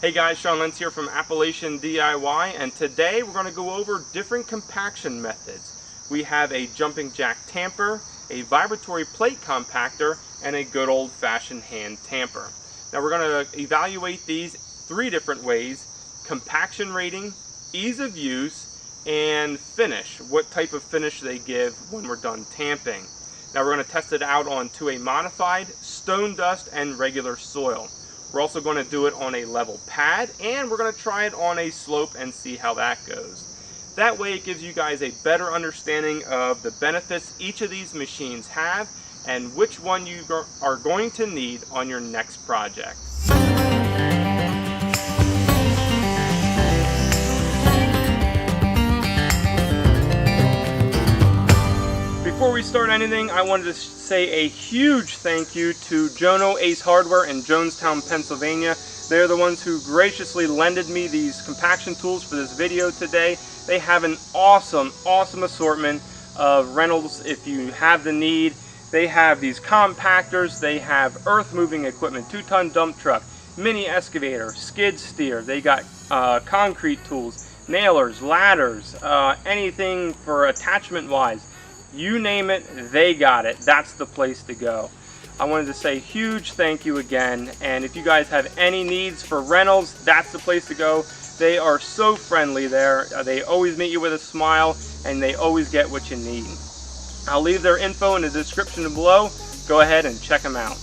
Hey guys, Sean Lentz here from Appalachian DIY, and today we're going to go over different compaction methods. We have a jumping jack tamper, a vibratory plate compactor, and a good old-fashioned hand tamper. Now we're going to evaluate these three different ways: compaction rating, ease of use, and finish, what type of finish they give when we're done tamping. Now we're going to test it out onto a modified, stone dust, and regular soil. We're also going to do it on a level pad, and we're going to try it on a slope and see how that goes. That way it gives you guys a better understanding of the benefits each of these machines have and which one you are going to need on your next project. Before we start anything, I wanted to say a huge thank you to Jono Ace Hardware in Jonestown, Pennsylvania. They're the ones who graciously lended me these compaction tools for this video today. They have an awesome assortment of rentals if you have the need. They have these compactors, they have earth moving equipment, 2-ton dump truck, mini excavator, skid steer. They got concrete tools, nailers, ladders, anything for attachment wise. You name it, they got it. That's the place to go. I wanted to say huge thank you again, and if you guys have any needs for rentals, that's the place to go. They are so friendly there. They always meet you with a smile, and they always get what you need. I'll leave their info in the description below. Go ahead and check them out.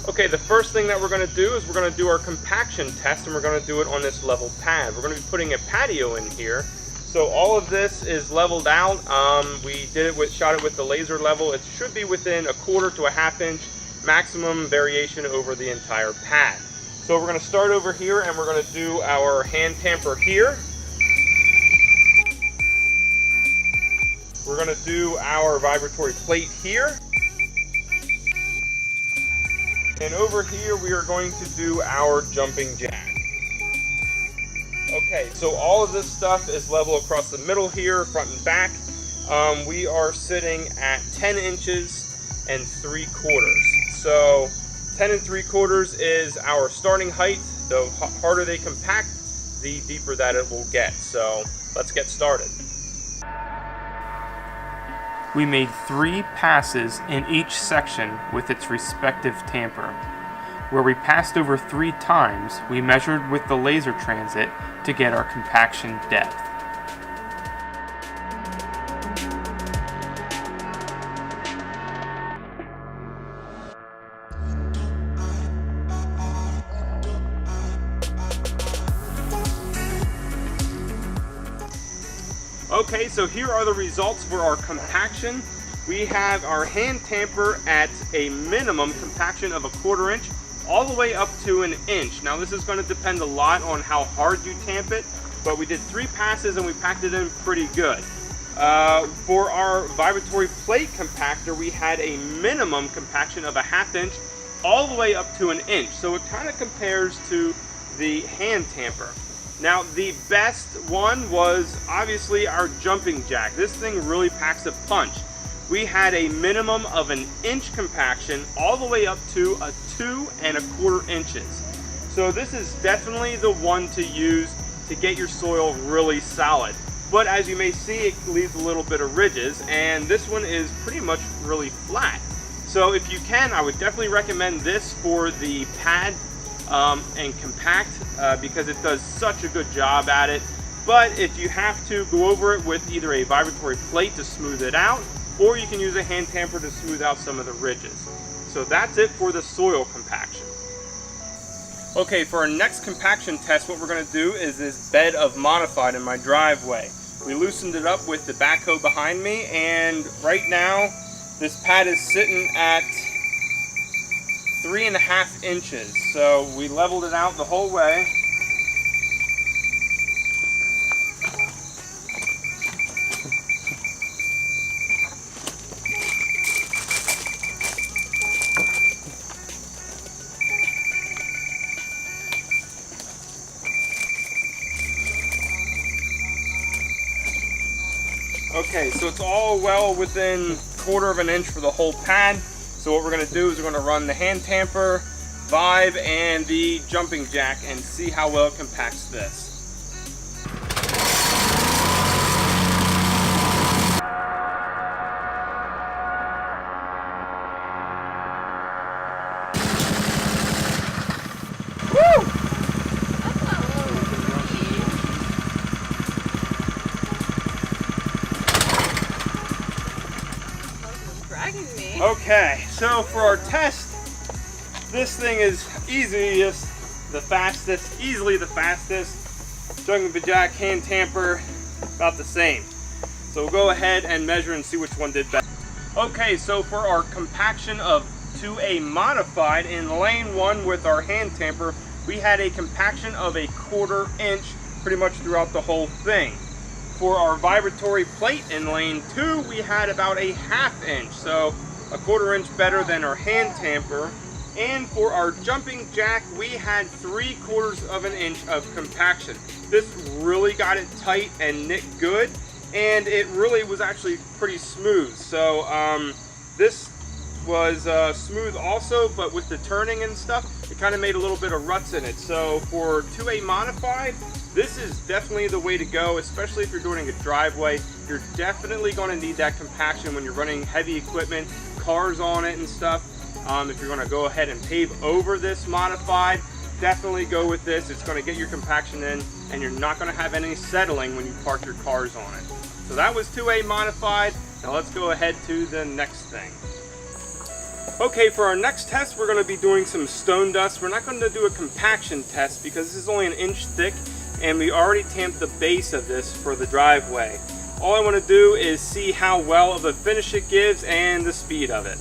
Okay, the first thing that we're going to do is we're going to do our compaction test, and we're going to do it on this level pad. We're going to be putting a patio in here. So all of this is leveled out. We shot it with the laser level. It should be within 1/4 to 1/2 inch maximum variation over the entire pad. So we're going to start over here, and we're going to do our hand tamper here. We're going to do our vibratory plate here. And over here we are going to do our jumping jack. Okay, so all of this stuff is level across the middle here, front and back. We are sitting at 10 inches and 3/4. So 10 and 3/4 is our starting height. The harder they compact, the deeper that it will get. So let's get started. We made 3 passes in each section with its respective tamper. Where we passed over 3 times, we measured with the laser transit to get our compaction depth. Okay, so here are the results for our compaction. We have our hand tamper at a minimum compaction of 1/4 inch, all the way up to 1 inch. Now this is going to depend a lot on how hard you tamp it, but we did 3 passes and we packed it in pretty good. For our vibratory plate compactor, we had a minimum compaction of 1/2 inch, all the way up to 1 inch. So it kind of compares to the hand tamper. Now the best one was obviously our jumping jack. This thing really packs a punch. We had a minimum of 1 inch compaction all the way up to 2 1/4 inches. So this is definitely the one to use to get your soil really solid. But as you may see, it leaves a little bit of ridges, and this one is pretty much really flat. So if you can, I would definitely recommend this for the pad and compact because it does such a good job at it. But if you have to, go over it with either a vibratory plate to smooth it out, or you can use a hand tamper to smooth out some of the ridges. So that's it for the soil compaction. Okay, for our next compaction test, what we're going to do is this bed of modified in my driveway. We loosened it up with the backhoe behind me, and right now this pad is sitting at 3.5 inches. So we leveled it out the whole way. Okay, so it's all well within 1/4 of an inch for the whole pad. So what we're going to do is we're going to run the hand tamper Vibe and the jumping jack and see how well it compacts this. Okay, so for our test, this thing is easily the fastest. Jumping jack, hand tamper, about the same. So we'll go ahead and measure and see which one did better. Okay, so for our compaction of 2A modified in lane 1 with our hand tamper, we had a compaction of a 1/4 inch pretty much throughout the whole thing. For our vibratory plate in lane 2, we had about a 1/2 inch, so a 1/4 inch better than our hand tamper. And for our jumping jack, we had 3/4 of an inch of compaction. This really got it tight and knit good, and it really was actually pretty smooth. So this was smooth also, but with the turning and stuff, it kind of made a little bit of ruts in it. So for 2A modified, this is definitely the way to go, especially if you're doing a driveway. You're definitely going to need that compaction when you're running heavy equipment, cars on it and stuff. If you're going to go ahead and pave over this modified, definitely go with this. It's going to get your compaction in, and you're not going to have any settling when you park your cars on it. So that was 2A modified. Now let's go ahead to the next thing. Okay, for our next test, we're going to be doing some stone dust. We're not going to do a compaction test because this is only 1 inch thick, and we already tamped the base of this for the driveway. All I want to do is see how well of a finish it gives and the speed of it.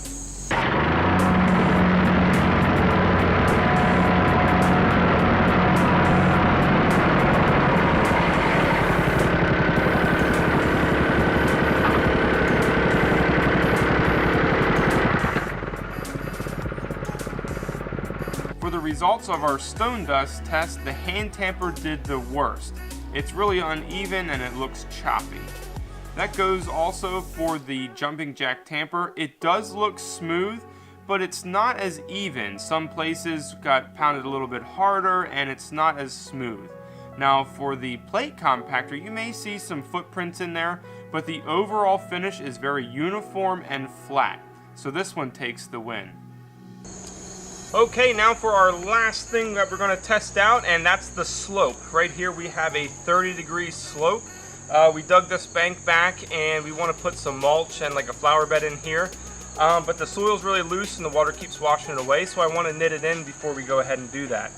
For the results of our stone dust test, the hand tamper did the worst. It's really uneven and it looks choppy. That goes also for the jumping jack tamper. It does look smooth, but it's not as even. Some places got pounded a little bit harder and it's not as smooth. Now for the plate compactor, you may see some footprints in there, but the overall finish is very uniform and flat. So this one takes the win. Okay, now for our last thing that we're going to test out, and that's the slope. Right here we have a 30-degree slope. We dug this bank back and we want to put some mulch and like a flower bed in here. But the soil's really loose and the water keeps washing it away, so I want to knit it in before we go ahead and do that.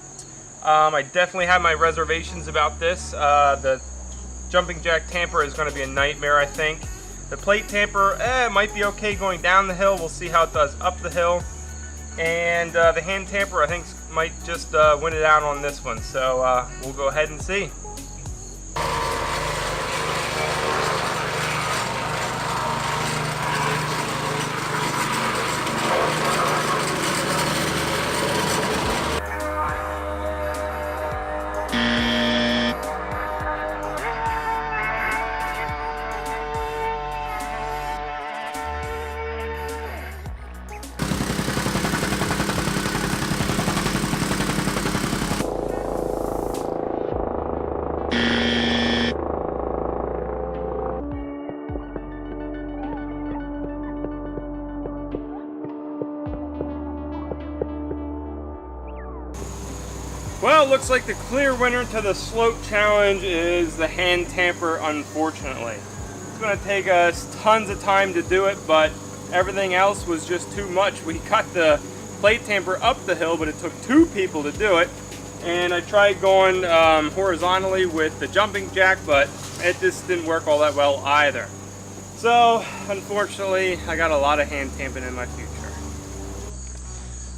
I definitely have my reservations about this. The jumping jack tamper is going to be a nightmare, I think. The plate tamper might be okay going down the hill. We'll see how it does up the hill. And the hand tamper, I think, might just win it out on this one. So we'll go ahead and see. Well, it looks like the clear winner to the slope challenge is the hand tamper, unfortunately. It's going to take us tons of time to do it, but everything else was just too much. We got the plate tamper up the hill, but it took 2 people to do it. And I tried going horizontally with the jumping jack, but it just didn't work all that well either. So, unfortunately, I got a lot of hand tamping in my future.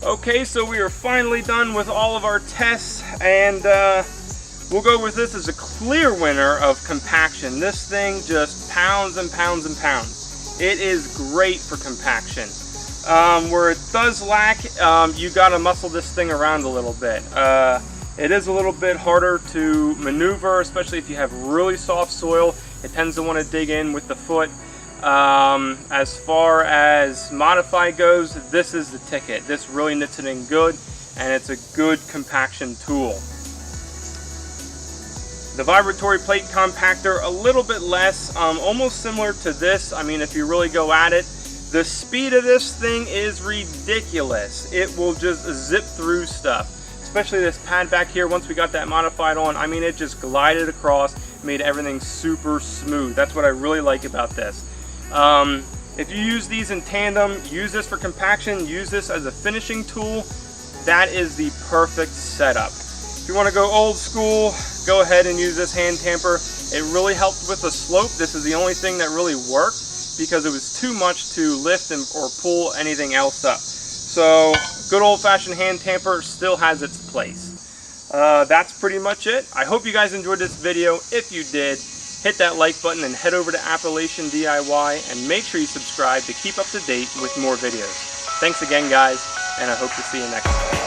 Okay, so we are finally done with all of our tests, and we'll go with this as a clear winner of compaction. This thing just pounds and pounds and pounds. It is great for compaction. Where it does lack, you gotta muscle this thing around a little bit. It is a little bit harder to maneuver, especially if you have really soft soil. It tends to want to dig in with the foot. As far as modify goes, this is the ticket. This really knits it in good. and it's a good compaction tool. The vibratory plate compactor, a little bit less, almost similar to this. I mean, if you really go at it, the speed of this thing is ridiculous. It will just zip through stuff, especially this pad back here. Once we got that modified on, I mean, it just glided across, made everything super smooth. That's what I really like about this. If you use these in tandem, use this for compaction, use this as a finishing tool, that is the perfect setup. If you want to go old school, go ahead and use this hand tamper. It really helped with the slope. This is the only thing that really worked, because it was too much to lift or pull anything else up. So good old-fashioned hand tamper still has its place. That's pretty much it. I hope you guys enjoyed this video. If you did, hit that like button and head over to Appalachian DIY and make sure you subscribe to keep up to date with more videos. Thanks again, guys, and I hope to see you next time.